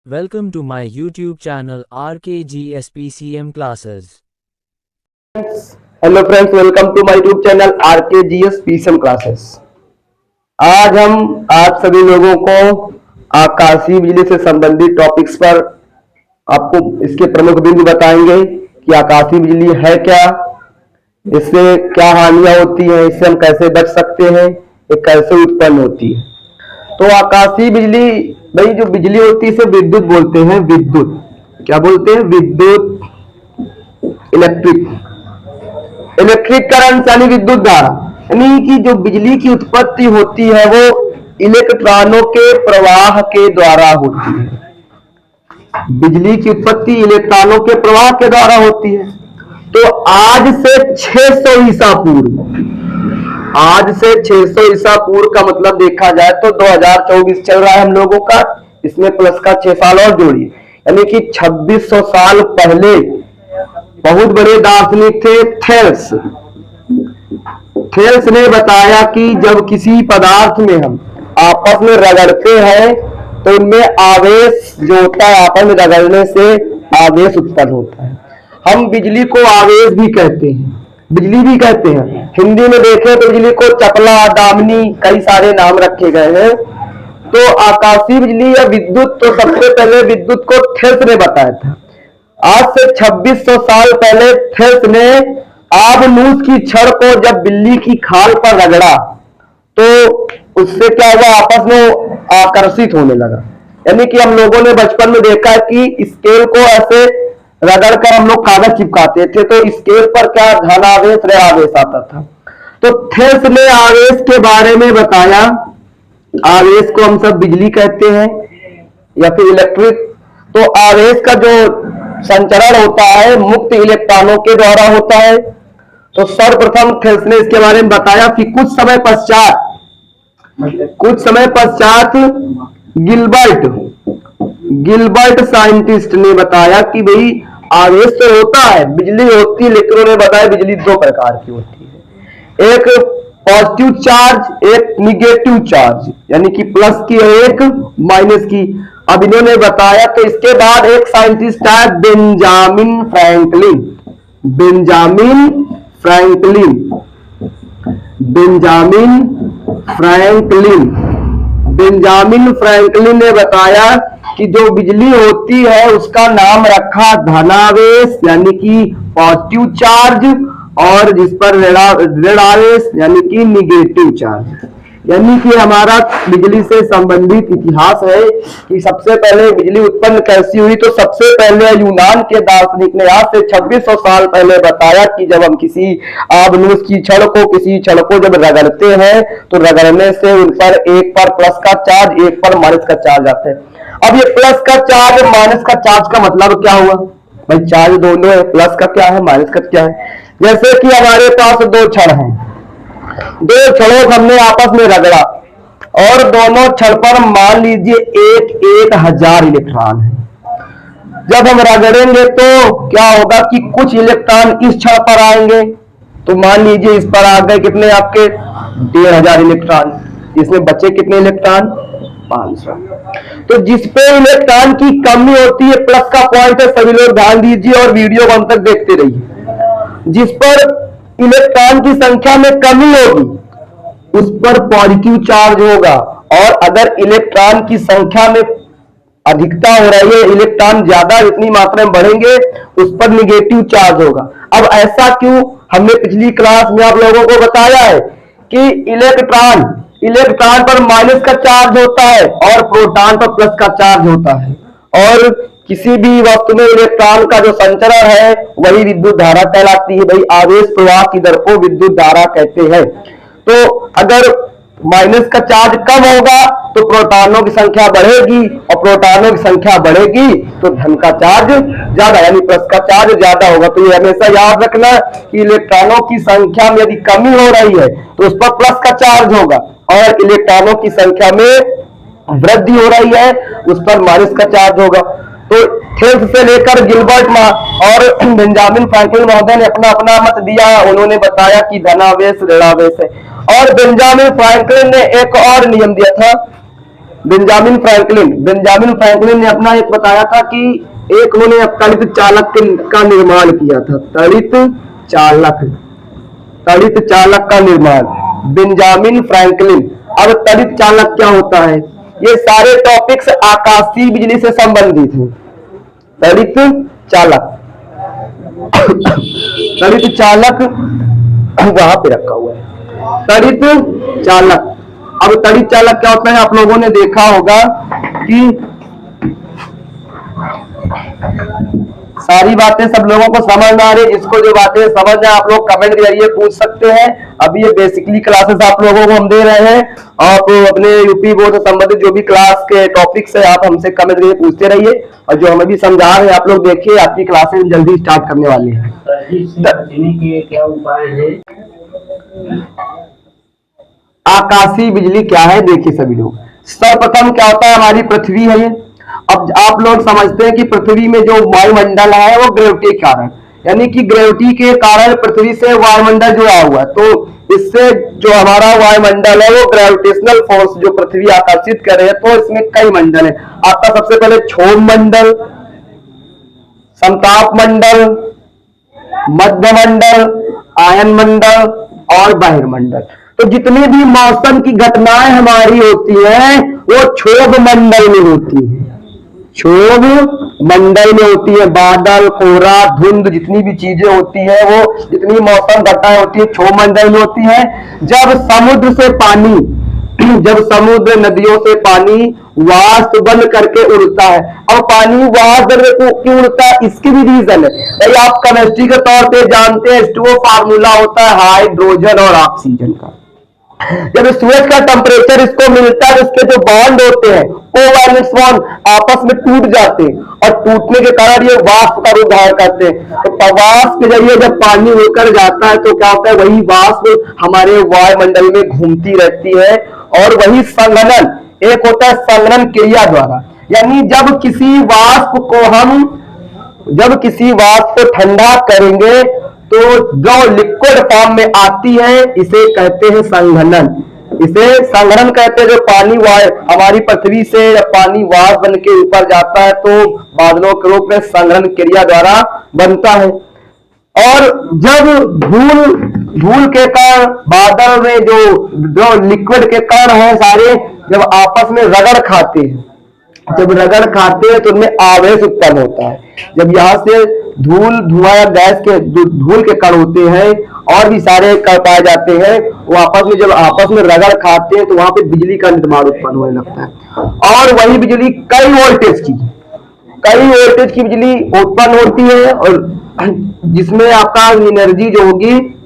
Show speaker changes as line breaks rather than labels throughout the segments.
Welcome to my YouTube channel RKGSPCM Classes.
Hello friends, welcome to my YouTube channel RKGS PCM classes. आज हम आप सभी लोगों को आकाशीय बिजली से संबंधित टॉपिक्स पर आपको इसके प्रमुख बिंदु बताएंगे कि आकाशीय बिजली है क्या, इससे क्या हानियां होती हैं, इससे हम कैसे बच सकते हैं, ये कैसे उत्पन्न होती है। तो आकाशीय बिजली, भाई जो बिजली होती है इसे विद्युत बोलते हैं। विद्युत क्या बोलते हैं? विद्युत, इलेक्ट्रिक करंट यानी विद्युत धारा, यानी कि जो बिजली की उत्पत्ति होती है वो इलेक्ट्रॉनों के प्रवाह के द्वारा होती है। बिजली की उत्पत्ति इलेक्ट्रॉनों के प्रवाह के द्वारा होती है। तो आज से 600 ईसा पूर्व, आज से 600 ईसा पूर्व का मतलब देखा जाए तो 2024 चल रहा है हम लोगों का, इसमें प्लस का 6 साल और जोड़िए, यानी कि 2600 साल पहले बहुत बड़े दार्शनिक थे थेल्स। थेल्स ने बताया कि जब किसी पदार्थ में हम आपस में रगड़ते हैं तो उनमें आवेश जो होता है, आपस में रगड़ने से आवेश उत्पन्न होता है। हम बिजली को आवेश भी कहते हैं, बिजली भी कहते हैं। हिंदी में देखें तो बिजली को चपला, दामिनी, कई सारे नाम रखे गए हैं। तो आकाशीय बिजली या विद्युत, तो सबसे पहले विद्युत को थेल्स ने बताया था। आज से 2600 साल पहले थेल्स ने आबनूस की छड़ को जब बिल्ली की खाल पर रगड़ा तो उससे क्या हुआ, आपस में आकर्षित होने लगा। यानी कि हम लोगों ने बचपन में देखा कि स्केल को ऐसे रगड़ कर हम लोग कागज चिपकाते थे, तो स्केल पर क्या धन आवेश, ऋण आवेश आता था। तो थेल्स ने आवेश के बारे में बताया। आवेश को हम सब बिजली कहते हैं या फिर इलेक्ट्रिक। तो आवेश का जो संचरण होता है मुक्त इलेक्ट्रॉनों के द्वारा होता है। तो सर्वप्रथम थेल्स ने इसके बारे में बताया कि कुछ समय पश्चात गिलबर्ट साइंटिस्ट ने बताया कि भाई आवेश तो होता है, बिजली होती है, लेकिन उन्होंने बताया बिजली दो प्रकार की होती है, एक पॉजिटिव चार्ज, एक निगेटिव चार्ज, यानी कि प्लस की और एक माइनस की। अब इन्होंने बताया। तो इसके बाद एक साइंटिस्ट है बेंजामिन फ्रैंकलिन ने बताया कि जो बिजली होती है उसका नाम रखा धनावेश यानी कि पॉजिटिव चार्ज, और जिस पर ऋण आवेश यानी कि निगेटिव चार्ज। यानी कि हमारा बिजली से संबंधित इतिहास है कि सबसे पहले बिजली उत्पन्न कैसी हुई। तो सबसे पहले यूनान के दार्शनिक ने आज से 2600 साल पहले बताया कि जब हम किसी आबनूस की किसी छड़ को जब रगड़ते हैं तो रगड़ने से उन पर एक पर प्लस का चार्ज, एक पर माइनस का चार्ज आता है। अब ये प्लस का चार्ज, माइनस का चार्ज का मतलब क्या हुआ भाई? चार्ज दोनों है, प्लस का क्या है, माइनस का क्या है। जैसे कि हमारे पास दो छड़ हैं, दो छड़ों को हमने आपस में रगड़ा और दोनों छड़ पर मान लीजिए एक हजार इलेक्ट्रॉन है। जब हम रगड़ेंगे तो क्या होगा कि कुछ इलेक्ट्रॉन इस छड़ पर आएंगे। तो मान लीजिए इस पर आ गए कितने, आपके 1500 इलेक्ट्रॉन। इसमें बचे कितने इलेक्ट्रॉन? 500। तो जिस पे इलेक्ट्रॉन की कमी होती है, प्लस का पॉइंट है, सभी लोग ध्यान दीजिए और वीडियो को अंत तक देखते रहिए। जिस पर इलेक्ट्रॉन की संख्या में कमी होगी उस पर पॉजिटिव चार्ज होगा, और अगर इलेक्ट्रॉन की संख्या में अधिकता हो रही है, इलेक्ट्रॉन ज्यादा इतनी मात्रा में बढ़ेंगे, उस पर निगेटिव चार्ज होगा। अब ऐसा क्यों? हमने पिछली क्लास में आप लोगों को बताया है कि इलेक्ट्रॉन पर माइनस का चार्ज होता है और प्रोटॉन पर प्लस का चार्ज होता है, और किसी भी वस्तु में इलेक्ट्रॉन का जो संचरण है वही विद्युत धारा कहलाती है। भाई आवेश प्रवाह की दर को विद्युत धारा कहते हैं। तो अगर माइनस का चार्ज कम होगा तो प्रोटॉनों की संख्या बढ़ेगी, और प्रोटॉनों की संख्या बढ़ेगी तो धन का चार्ज ज्यादा यानी प्लस का चार्ज ज्यादा होगा। तो ये हमेशा याद रखना कि इलेक्ट्रॉनों की संख्या में यदि कमी हो रही है तो उस पर प्लस का चार्ज होगा, और इलेक्ट्रॉनों की संख्या में वृद्धि हो रही है उस पर माइनस का चार्ज होगा। तो थेल्स से लेकर गिलबर्ट और बेंजामिन फ्रैंकलिन महोदय ने अपना अपना मत दिया। उन्होंने बताया कि धनावेश ऋणावेश है। और बेंजामिन फ्रैंकलिन ने एक और नियम दिया था बेंजामिन फ्रैंकलिन ने अपना एक बताया था कि एक उन्होंने तड़ित चालक का निर्माण किया था। तड़ित चालक का निर्माण, बेंजामिन फ्रैंकलिन। अब तड़ित चालक क्या होता है? ये सारे टॉपिक्स आकाशीय बिजली से संबंधित हैं। तड़ित चालक वहां पे रखा हुआ है, तड़ित चालक। अब तड़ित चालक क्या होता है? आप लोगों ने देखा होगा कि सारी बातें सब लोगों को समझ में आ रही है। जिसको जो बातें समझ में आप लोग कमेंट के जरिए पूछ सकते हैं। अभी ये बेसिकली क्लासेस आप लोगों को हम दे रहे हैं। आप अपने यूपी बोर्ड से संबंधित जो भी क्लास के टॉपिक्स है आप हमसे कमेंट के जरिए पूछते रहिए, और जो हमें भी समझा रहे हैं आप लोग देखिए, आपकी क्लासेस जल्दी स्टार्ट करने वाली है।
बचने के क्या उपाय है?
आकाशीय बिजली क्या है देखिए सभी लोग। सर्वप्रथम क्या होता है? हमारी पृथ्वी है ये। अब आप लोग समझते हैं कि पृथ्वी में जो वायुमंडल है वो ग्रेविटी के कारण, यानी कि ग्रेविटी के कारण पृथ्वी से वायुमंडल जुड़ा हुआ है। तो इससे जो हमारा वायुमंडल है वो ग्रेविटेशनल फोर्स जो पृथ्वी आकर्षित कर रहे हैं, तो इसमें कई मंडल है। आपका सबसे पहले क्षोभ मंडल, समताप मंडल, मध्य मंडल, आयन मंडल और बहिर्मंडल। तो जितनी भी मौसम की घटनाएं हमारी होती हैं वो क्षोभ मंडल में होती है। क्षोभ मंडल में होती है। बादल, कोहरा, धुंध, जितनी भी चीजें होती है वो जितनी मौसम घटनाएं होती है क्षोभ मंडल में होती है। जब समुद्र से पानी, जब समुद्र नदियों से पानी वाष्प बन करके उड़ता है। अब पानी वाष्प बन के क्यों उड़ता है? इसकी भी रीजन है भाई। आप केमिस्ट्री के तौर पे जानते हैं H2O फार्मूला होता है हाइड्रोजन और ऑक्सीजन का। जब सूरज का टेम्परेचर इसको मिलता है, इसके जो बॉन्ड होते हैं कोवैलेंस बॉन्ड आपस में टूट जाते हैं, और टूटने के कारण ये वाष्प का रूप धारण करते हैं। तो वाष्प के जरिए जब पानी होकर जाता है तो क्या होता है? वही वाष्प हमारे वायुमंडल में घूमती रहती है, और वही संघनन एक होता है संघनन क्रिया द्वारा। यानी जब किसी वाष्प को ठंडा करेंगे तो जो लिक्विड फॉर्म में आती है इसे कहते हैं संघनन। इसे संघनन कहते हैं। जो पानी हमारी पृथ्वी से जब पानी वाष्प बन के ऊपर जाता है तो बादलों के रूप में संघनन क्रिया द्वारा बनता है। और जब धूल के कण, बादल में जो लिक्विड के कण हैं सारे, जब आपस में रगड़ खाते हैं, तो उनमें आवेश उत्पन्न होता है। जब यहाँ से धुआं या गैस के धूल के कण होते हैं और भी सारे कण पाए जाते हैं, वो जब आपस में रगड़ खाते हैं तो वहां पे बिजली का निर्माण उत्पन्न होने लगता है। और वही बिजली कई वोल्टेज की बिजली उत्पन्न होती है, और जिसमें आपका एनर्जी जो होगी,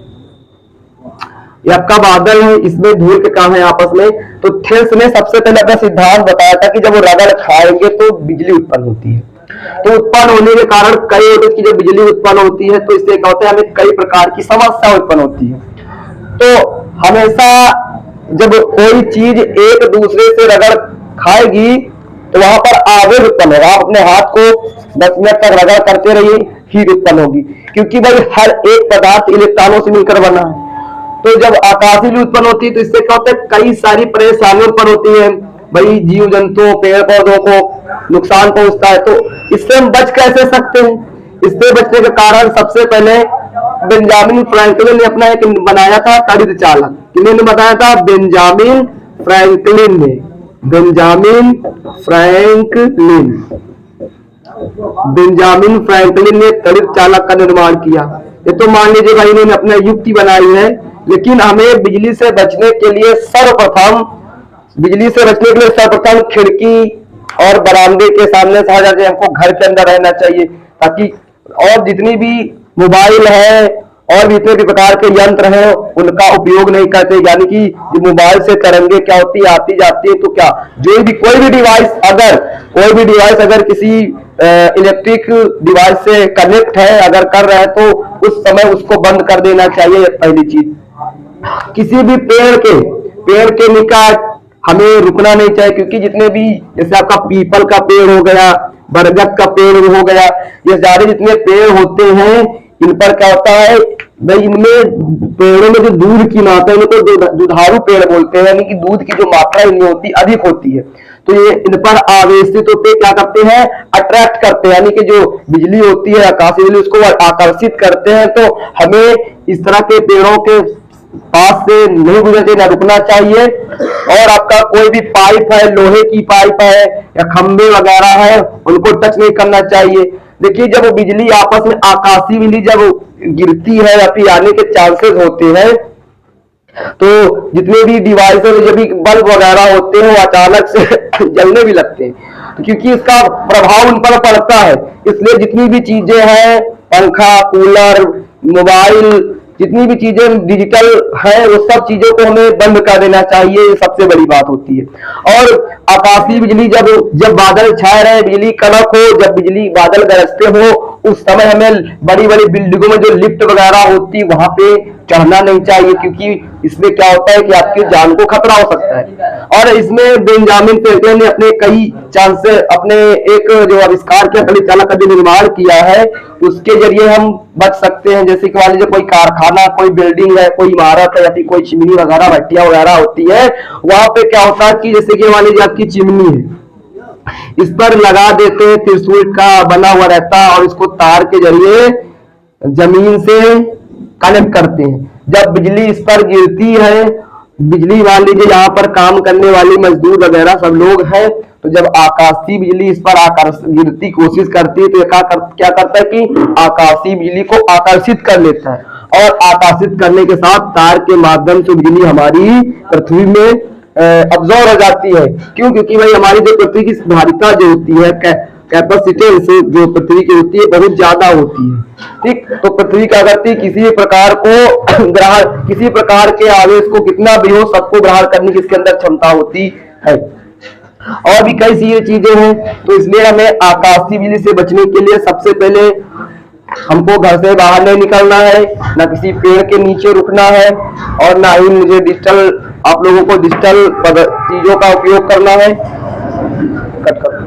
ये आपका बादल है, इसमें धूल के काम है आपस में। तो थेल्स ने सबसे पहले अपना सिद्धांत बताया था कि जब वो रगड़ खाएंगे तो बिजली उत्पन्न होती है। तो उत्पन्न होने के कारण कई वोल्टेज की जब बिजली उत्पन्न होती है तो इससे क्या होता है? हमें कई प्रकार की समस्या उत्पन्न होती है। तो हमेशा जब कोई चीज एक दूसरे से रगड़ खाएगी तो वहां पर आवेश उत्पन्न होगा। आप अपने हाथ को 10 मिनट तक रगड़ करते रहिए, हीट उत्पन्न होगी, क्योंकि भाई हर एक पदार्थ इलेक्ट्रॉनों से मिलकर बना है। तो जब आकाशीय बिजली उत्पन्न होती है तो इससे क्या होता है? कई सारी परेशानियां उत्पन्न होती है भाई, जीव जंतुओं, पेड़ पौधों को नुकसान पहुंचता है। तो इससे हम बच कैसे सकते हैं? इससे बचने के कारण सबसे पहले बेंजामिन फ्रैंकलिन ने अपना एक बनाया था तड़ित चालक। किन्होंने बताया था? बेंजामिन फ्रैंकलिन ने तड़ित चालक का निर्माण किया। ये तो मान लीजिए भाई इन्होंने अपना युक्ति बनाई है, लेकिन हमें बिजली से बचने के लिए सर्वप्रथम खिड़की और बरामदे के सामने से हमको घर के अंदर रहना चाहिए, ताकि और जितनी भी मोबाइल है और भी इतने भी प्रकार के यंत्र हैं उनका उपयोग नहीं करते। यानी कि मोबाइल से तरंगे क्या होती है, आती जाती है, तो क्या कोई भी डिवाइस अगर किसी इलेक्ट्रिक डिवाइस से कनेक्ट है, अगर कर रहा है, तो उस समय उसको बंद कर देना चाहिए। पहली चीज, किसी भी पेड़ के निकट हमें रुकना नहीं चाहिए, क्योंकि जितने भी जैसे आपका पीपल का पेड़ हो गया, बरगद का पेड़ हो गया, ये सारे जितने पेड़ होते हैं इन पर क्या होता है भाई, इनमें पेड़ों में जो दूध की मात्रा है इनको दुधारू पेड़ बोलते हैं, यानी कि दूध की जो मात्रा इनमें होती अधिक होती है। तो ये इन पर आवेशित होते क्या करते हैं, अट्रैक्ट करते हैं, यानी कि जो बिजली होती है आकाशीय बिजली उसको आकर्षित करते हैं। तो हमें इस तरह के पेड़ों के पास से नहीं गुजरना चाहिए, ना रुकना चाहिए। और आपका कोई भी पाइप है, लोहे की पाइप है या खंबे वगैरह है, उनको टच नहीं करना चाहिए। देखिए जब बिजली आपस में आकाशीय बिजली जब गिरती है या फिर आने के चांसेस होते हैं, तो जितने भी डिवाइस है, जब भी बल्ब वगैरह होते हैं वो अचानक से जलने भी लगते हैं, तो क्योंकि इसका प्रभाव उन पर पड़ता है। इसलिए जितनी भी चीजें हैं, पंखा, कूलर, मोबाइल, जितनी भी चीजें डिजिटल है वो सब चीजों को हमें बंद कर देना चाहिए, ये सबसे बड़ी बात होती है। और आकाशीय बिजली जब बादल छाए रहे, बिजली कड़क हो, जब बिजली बादल गरजते हो, उस समय हमें बड़ी बड़ी बिल्डिंगों में जो लिफ्ट वगैरह होती है वहां पे चढ़ना नहीं चाहिए, क्योंकि इसमें क्या होता है कि आपकी जान को खतरा हो सकता है। और इसमें बेंजामिन फ्रैंकलिन ने अपने कई चांसेस, अपने एक जो आविष्कार किया, परिचालक का जो निर्माण किया है, उसके जरिए हम बच सकते हैं। जैसे कि मान लीजिए कोई कारखाना, कोई बिल्डिंग है, कोई इमारत है या फिर कोई चिमनी वगैरह, भट्टियां वगैरह होती है, वहां पे क्या होता है कि जैसे कि मान लीजिए आपकी चिमनी है, इस पर लगा देते हैं, त्रिशूल का बना हुआ रहता है और इसको तार के जरिए जमीन से कनेक्ट करते हैं। जब बिजली इस पर गिरती है, बिजली मान लीजिए यहाँ पर काम करने वाले मजदूर वगैरह सब लोग हैं, तो जब आकाशीय बिजली इस पर गिरती कोशिश करती है, तो क्या करता है कि आकाशीय बिजली को आकर्षित कर लेता है और आकर्षित करने के साथ तार के माध्यम से बिजली हमारी पृथ्वी में अब्जॉर्ब हो जाती है। क्यों? क्योंकि भाई हमारी जो पृथ्वी की धारिता जो होती है, कैपेसिटेंस जो पृथ्वी की होती है बहुत ज्यादा होती है, ठीक। तो पृथ्वी का गति किसी भी प्रकार को ग्रहण, किसी प्रकार के आवेश को कितना भी हो, सबको ग्रहण करने की इसके अंदर क्षमता होती है। और भी कई सारी चीजें हैं, तो इसलिए हमें आकाशीय बिजली से बचने के लिए सबसे पहले हमको घर से बाहर नहीं निकलना है, ना किसी पेड़ के नीचे रुकना है, और ना ही मुझे डिजिटल, आप लोगों को डिजिटल चीजों का उपयोग करना है। कट कर